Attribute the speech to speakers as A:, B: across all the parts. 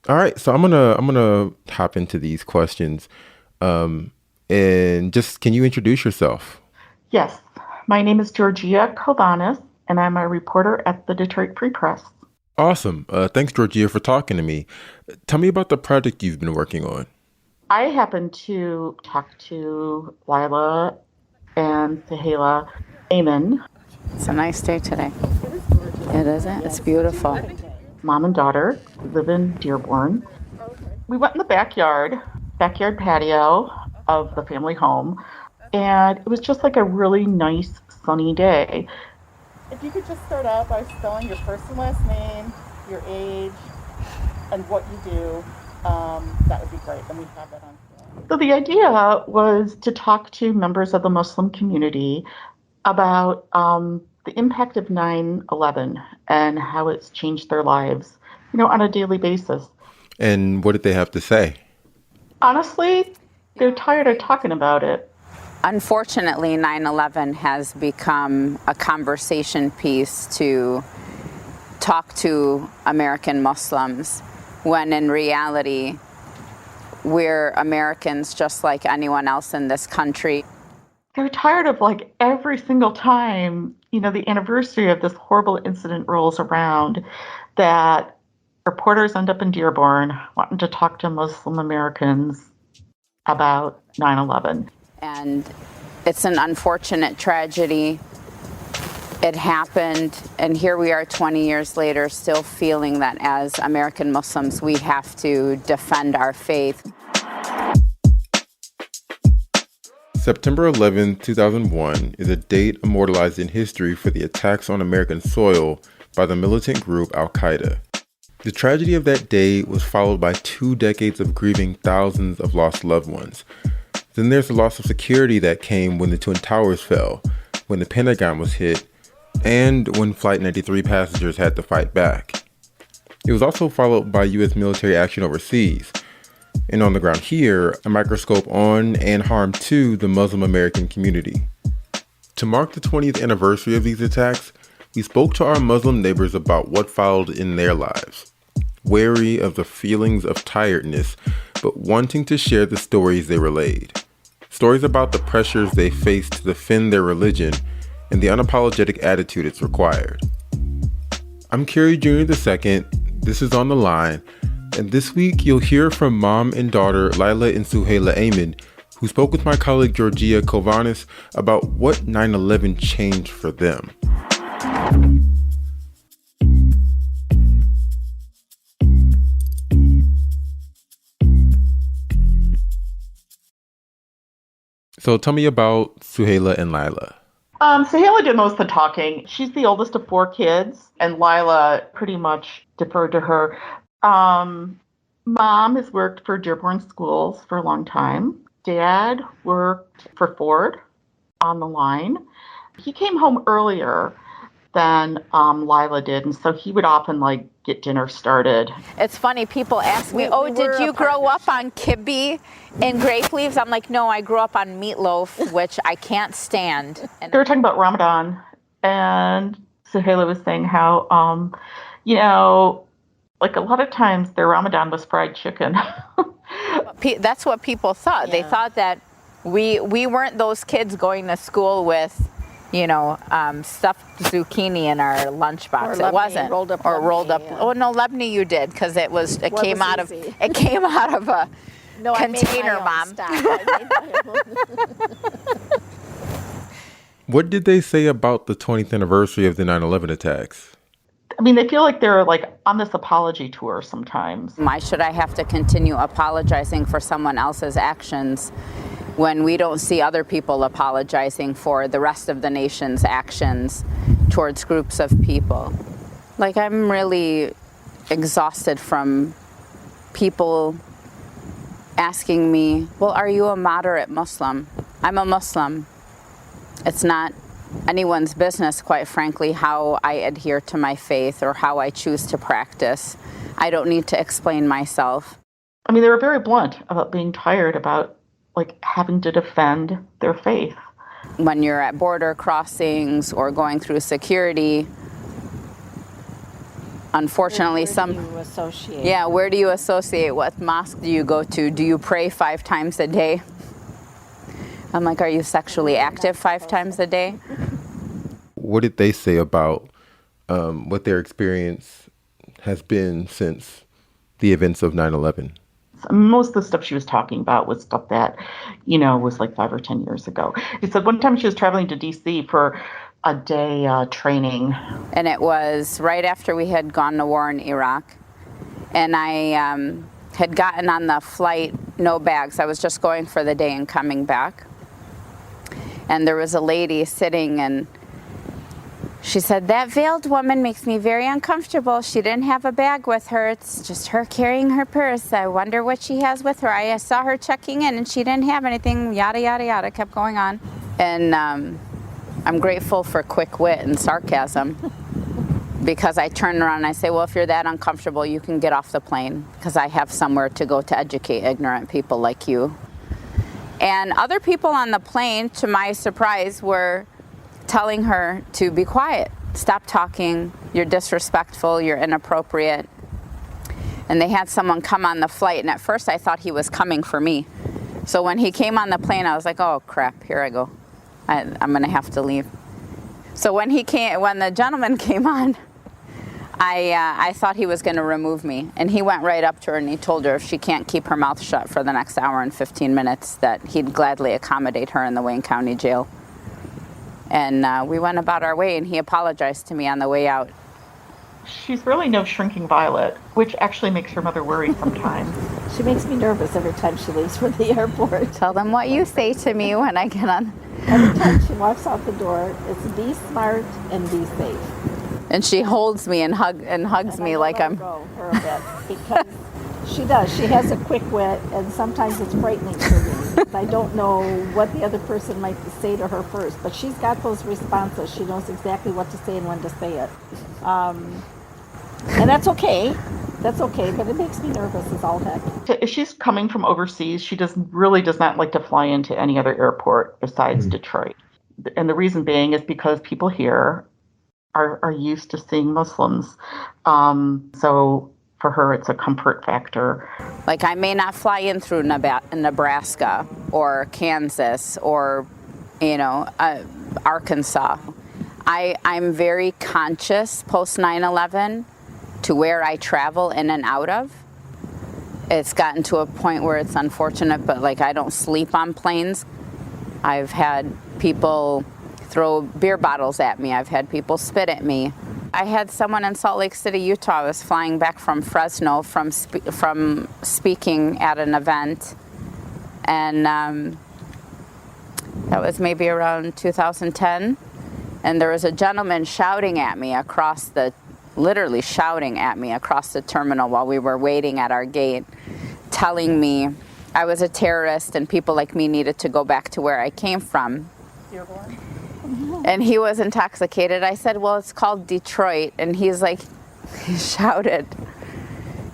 A: All right, so I'm gonna hop into these questions. Um, and just can you introduce yourself?
B: Yes, my name is Georgia Kovanis, and I'm a reporter at the Detroit Free Press.
A: Awesome. Thanks, Georgia, for talking to me. Tell me about the project you've been working on.
B: I happened to talk to Lila and Sahela Amen,
C: It's a nice day today.
B: it is gorgeous.
C: It isn't? It's beautiful.
B: Mom and daughter who live in Dearborn. We went in the backyard patio of the family home, and it was just like a really nice sunny day. If you could just start out by spelling your first and last name, your age, and what you do, that would be great. Then we have that on film. So the idea was to talk to members of the Muslim community about the impact of 9/11 and how it's changed their lives, on a daily basis.
A: And what did they have to say?
B: Honestly, they're tired of talking about it.
C: Unfortunately, 9/11 has become a conversation piece to talk to American Muslims when in reality, we're Americans just like anyone else in this country.
B: They're tired of like every single time, the anniversary of this horrible incident rolls around that reporters end up in Dearborn wanting to talk to Muslim Americans about 9/11.
C: And it's an unfortunate tragedy. It happened, and here we are 20 years later, still feeling that as American Muslims, we have to defend our faith.
A: September 11, 2001 is a date immortalized in history for the attacks on American soil by the militant group Al Qaeda. The tragedy of that day was followed by 2 decades of grieving thousands of lost loved ones. Then there's the loss of security that came when the Twin Towers fell, when the Pentagon was hit, and when Flight 93 passengers had to fight back. It was also followed by U.S. military action overseas, and on the ground here, a microscope on and harm to the Muslim American community. To mark the 20th anniversary of these attacks, we spoke to our Muslim neighbors about what followed in their lives, wary of the feelings of tiredness, but wanting to share the stories they relayed. Stories about the pressures they faced to defend their religion and the unapologetic attitude it's required. I'm Kerry Jr. II. This is On the Line, and this week you'll hear from mom and daughter Lila and Suhaila Amen, who spoke with my colleague Georgia Kovanis about what 9/11 changed for them. So tell me about Suhaila and Lila.
B: Sahela did most of the talking. She's the oldest of four kids, and Lila pretty much deferred to her. Um, Mom has worked for Dearborn Schools for a long time. Dad worked for Ford on the line. He came home earlier than Lila did, and so he would often like get dinner started.
C: It's funny, people ask me, oh, did you grow up on kibbe and grape leaves? I'm like, no, I grew up on meatloaf, which I can't stand.
B: They were talking about Ramadan, and Suhaila was saying how, you know, like a lot of times their Ramadan was fried chicken.
C: That's what people thought. Yeah. They thought that we weren't those kids going to school with, stuffed zucchini in our lunchbox. It wasn't rolled up. Yeah. Oh no, Lebney, you did because it came out of a no, container, Mom.
A: What did they say about the 20th anniversary of the 9/11 attacks?
B: I mean, they feel like they're like on this apology tour sometimes.
C: Why should I have to continue apologizing for someone else's actions when we don't see other people apologizing for the rest of the nation's actions towards groups of people? Like, I'm really exhausted from people asking me, well, are you a moderate Muslim? I'm a Muslim. It's not anyone's business, quite frankly, how I adhere to my faith or how I choose to practice. I don't need to explain myself.
B: I mean, they were very blunt about being tired about like having to defend their faith.
C: When you're at border crossings or going through security, unfortunately,
D: Where do you associate?
C: Yeah, where do you associate? What mosque do you go to? Do you pray 5 times a day? I'm like, are you sexually active 5 times a day?
A: What did they say about what their experience has been since the events of 9/11?
B: Most of the stuff she was talking about was stuff that, was like 5 or 10 years ago. She said one time she was traveling to D.C. for a day training.
C: And it was right after we had gone to war in Iraq. And I had gotten on the flight, no bags. I was just going for the day and coming back. And there was a lady sitting, and she said, that veiled woman makes me very uncomfortable. She didn't have a bag with her. It's just her carrying her purse. I wonder what she has with her. I saw her checking in and she didn't have anything, yada, yada, yada, kept going on. And I'm grateful for quick wit and sarcasm, because I turn around and I say, well, if you're that uncomfortable, you can get off the plane, because I have somewhere to go to educate ignorant people like you. And other people on the plane, to my surprise, were telling her to be quiet, stop talking, you're disrespectful, you're inappropriate. And they had someone come on the flight, and at first I thought he was coming for me. So when he came on the plane, I was like, oh crap, here I go. I'm gonna have to leave. So when the gentleman came on, I thought he was gonna remove me. And he went right up to her and he told her if she can't keep her mouth shut for the next hour and 15 minutes, that he'd gladly accommodate her in the Wayne County Jail. And we went about our way, and he apologized to me on the way out.
B: She's really no shrinking violet, which actually makes her mother worry sometimes.
D: She makes me nervous every time she leaves for the airport.
C: Tell them what you say to me when I get on.
D: Every time she walks out the door, it's be smart and be safe.
C: And she holds me and hugs me like I'm.
D: Go for a bit, because she does. She has a quick wit, and sometimes it's frightening for me. I don't know what the other person might say to her first, but she's got those responses. She knows exactly what to say and when to say it. And that's okay. That's okay, but it makes me nervous as all heck.
B: If she's coming from overseas, she does not like to fly into any other airport besides Detroit. And the reason being is because people here are used to seeing Muslims. So for her, it's a comfort factor.
C: Like, I may not fly in through Nebraska or Kansas or, Arkansas. I'm very conscious post 9/11 to where I travel in and out of. It's gotten to a point where it's unfortunate, but like, I don't sleep on planes. I've had people throw beer bottles at me. I've had people spit at me. I had someone in Salt Lake City, Utah. I was flying back from Fresno from speaking at an event, and that was maybe around 2010. And there was a gentleman literally shouting at me across the terminal while we were waiting at our gate, telling me I was a terrorist and people like me needed to go back to where I came from. And he was intoxicated. I said, well, it's called Detroit. And he shouted,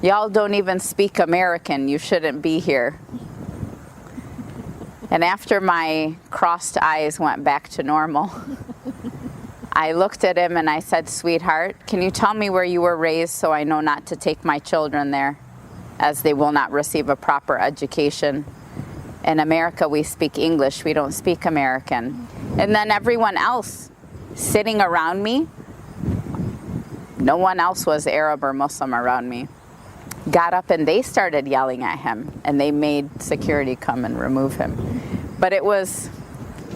C: y'all don't even speak American. You shouldn't be here. And after my crossed eyes went back to normal, I looked at him and I said, sweetheart, can you tell me where you were raised so I know not to take my children there, as they will not receive a proper education? In America, we speak English. We don't speak American. And then everyone else sitting around me, no one else was Arab or Muslim around me, got up and they started yelling at him, and they made security come and remove him. But it was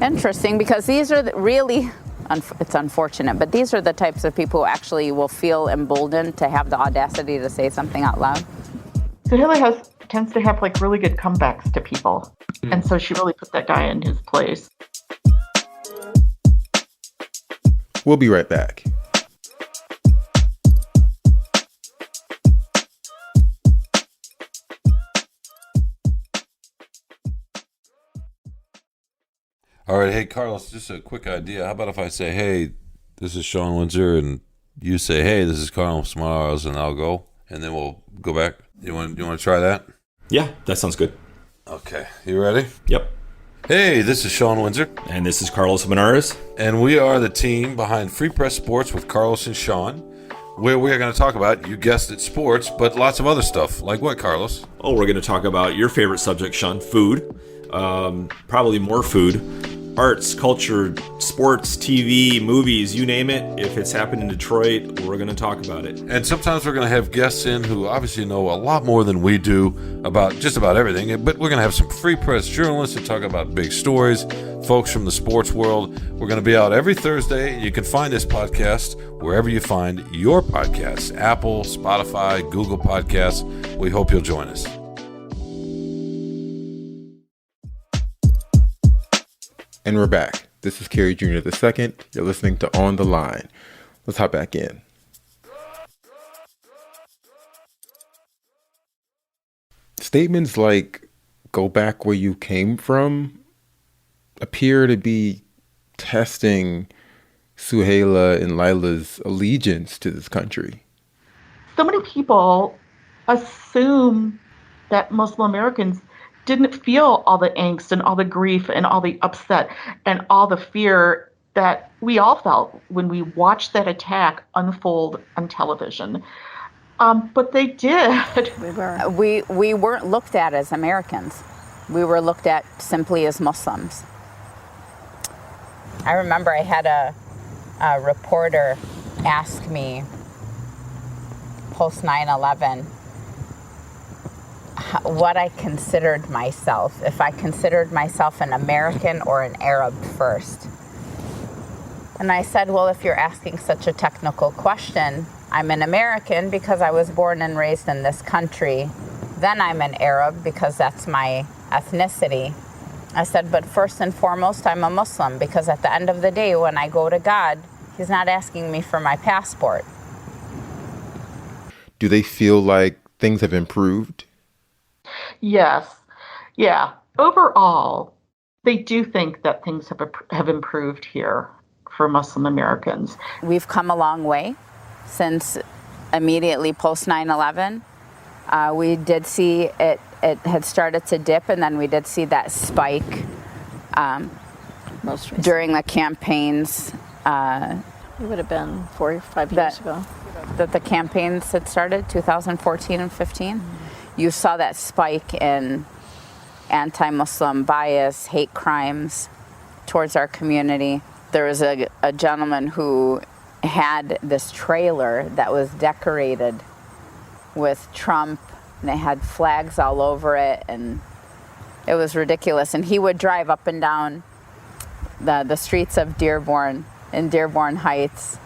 C: interesting, because these are it's unfortunate, but these are the types of people who actually will feel emboldened to have the audacity to say something out loud.
B: So Hillary tends to have really good comebacks to people. And so she really put that guy in his place.
A: We'll be right back.
E: All right, hey, Carlos, just a quick idea. How about if I say, hey, this is Sean Windsor, and you say, hey, this is Carlos Morales, and I'll go, and then we'll go back. You want to try that?
F: Yeah, that sounds good.
E: Okay, you ready?
F: Yep.
E: Hey, this is Sean Windsor.
F: And this is Carlos Menares.
E: And we are the team behind Free Press Sports with Carlos and Sean. where we are going to talk about, you guessed it, sports, but lots of other stuff. Like what, Carlos?
F: Oh, we're going to talk about your favorite subject, Sean, food. Probably more food. Arts, culture, sports, TV, movies, you name it. If it's happened in Detroit, we're going to talk about it.
E: And sometimes we're going to have guests in who obviously know a lot more than we do about just about everything. But we're going to have some free press journalists to talk about big stories, folks from the sports world. We're going to be out every Thursday. You can find this podcast wherever you find your podcasts, Apple, Spotify, Google Podcasts. We hope you'll join us.
A: And we're back. This is Kerry Jr. II. You're listening to On the Line. Let's hop back in. Statements like, go back where you came from, appear to be testing Suhaila and Lila's allegiance to this country.
B: So many people assume that Muslim Americans didn't feel all the angst and all the grief and all the upset and all the fear that we all felt when we watched that attack unfold on television. But they did.
C: We weren't looked at as Americans. We were looked at simply as Muslims. I remember I had a reporter ask me post 9/11 what I considered myself, if I considered myself an American or an Arab first. And I said, well, if you're asking such a technical question, I'm an American because I was born and raised in this country. Then I'm an Arab because that's my ethnicity. I said, but first and foremost, I'm a Muslim because at the end of the day, when I go to God, He's not asking me for my passport.
A: Do they feel like things have improved?
B: Yes. Yeah. Overall, they do think that things have improved here for Muslim Americans.
C: We've come a long way since immediately post 9/11. We did see it had started to dip, and then we did see that spike during the campaigns.
D: It would have been 4 or 5 years ago.
C: That the campaigns had started, 2014 and 15. You saw that spike in anti-Muslim bias, hate crimes towards our community. There was a gentleman who had this trailer that was decorated with Trump, and it had flags all over it, and it was ridiculous. And he would drive up and down the streets of Dearborn, in Dearborn Heights,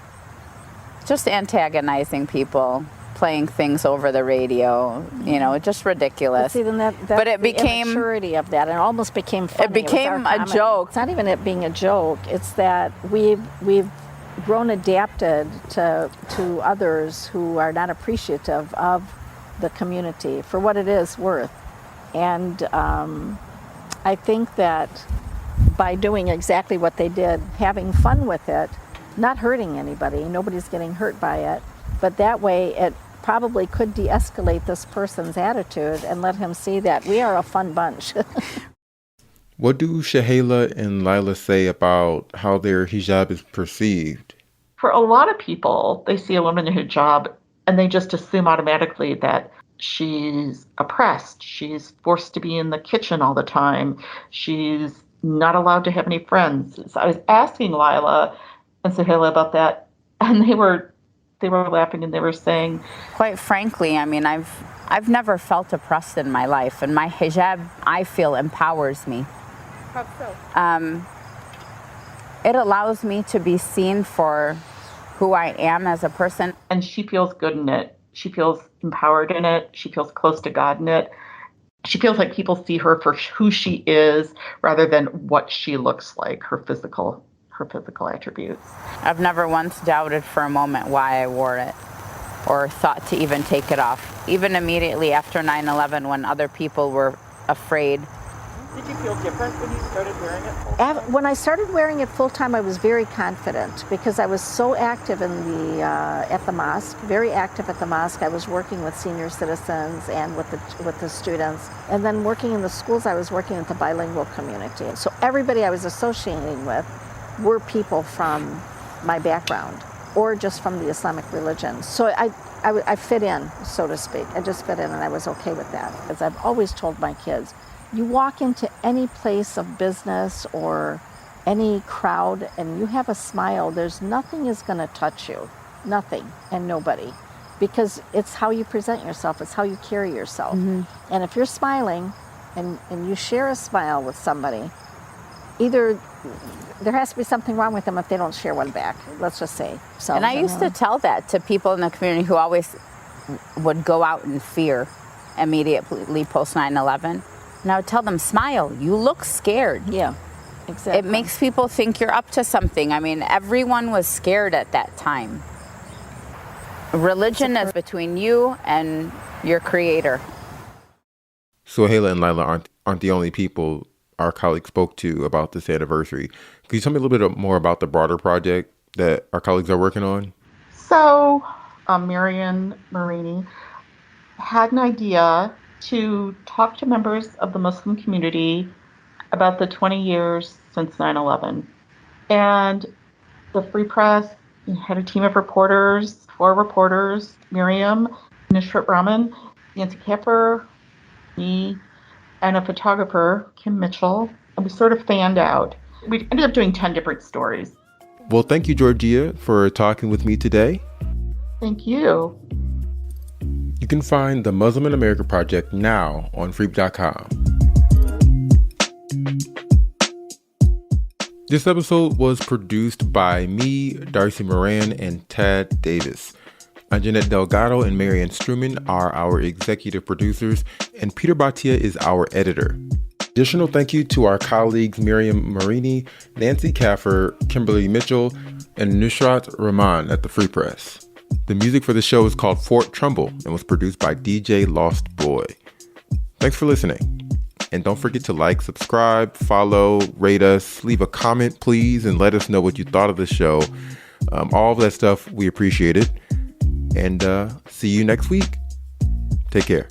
C: just antagonizing people, playing things over the radio, just ridiculous.
D: But see, then
C: but it became
D: the immaturity of that, and it almost became funny.
C: It became a joke.
D: It's not even it being a joke. It's that we've grown adapted to others who are not appreciative of the community for what it is worth. And I think that by doing exactly what they did, having fun with it, not hurting anybody, nobody's getting hurt by it, but that way it probably could de-escalate this person's attitude and let him see that we are a fun bunch.
A: What do Suhaila and Lila say about how their hijab is perceived?
B: For a lot of people, they see a woman in a hijab and they just assume automatically that she's oppressed. She's forced to be in the kitchen all the time. She's not allowed to have any friends. So I was asking Lila and Suhaila about that, and they were laughing and they were saying,
C: quite frankly, I mean, I've never felt oppressed in my life, and my hijab, I feel, empowers me.
D: How so?
C: It allows me to be seen for who I am as a person.
B: And she feels good in it. She feels empowered in it. She feels close to God in it. She feels like people see her for who she is rather than what she looks like, her physical attributes.
C: I've never once doubted for a moment why I wore it or thought to even take it off. Even immediately after 9/11, when other people were afraid.
B: Did you feel different when you started wearing it full-time?
D: When I started wearing it full-time, I was very confident because I was so active in at the mosque, very active at the mosque. I was working with senior citizens and with the students. And then working in the schools, I was working with the bilingual community. So everybody I was associating with were people from my background. or just from the Islamic religion. So I fit in, so to speak. I just fit in, and I was okay with that. As I've always told my kids, you walk into any place of business or any crowd and you have a smile, there's nothing is going to touch you. Nothing and nobody. Because it's how you present yourself. It's how you carry yourself. And if you're smiling and you share a smile with somebody, either there has to be something wrong with them if they don't share one back, let's just say. So,
C: and I used to tell that to people in the community who always would go out in fear immediately post 9/11. And I would tell them, smile, you look scared.
D: Yeah, exactly.
C: It makes people think you're up to something. I mean, everyone was scared at that time. Religion is between you and your creator.
A: Suhaila and Lila aren't the only people our colleagues spoke to about this anniversary. Can you tell me a little bit more about the broader project that our colleagues are working on?
B: So, Marian Marini had an idea to talk to members of the Muslim community about the 20 years since 9/11. And the Free Press had a team of reporters, 4 reporters, Miriam, Nishrat Rahman, Nancy Kapper, me, and a photographer, Kim Mitchell. And we sort of fanned out. We ended up doing 10 different stories.
A: Well, thank you, Georgia, for talking with me today.
B: Thank you.
A: You can find the Muslim in America Project now on Freep.com. This episode was produced by me, Darcy Moran, and Tad Davis. Jeanette Delgado and Marianne Struman are our executive producers, and Peter Bhatia is our editor. Additional thank you to our colleagues Miriam Marini, Nancy Kaffer, Kimberly Mitchell, and Nishrat Rahman at the Free Press. The music for the show is called Fort Trumbull and was produced by DJ Lost Boy. Thanks for listening. And don't forget to like, subscribe, follow, rate us, leave a comment, please, and let us know what you thought of the show. All of that stuff, we appreciate it. And see you next week. Take care.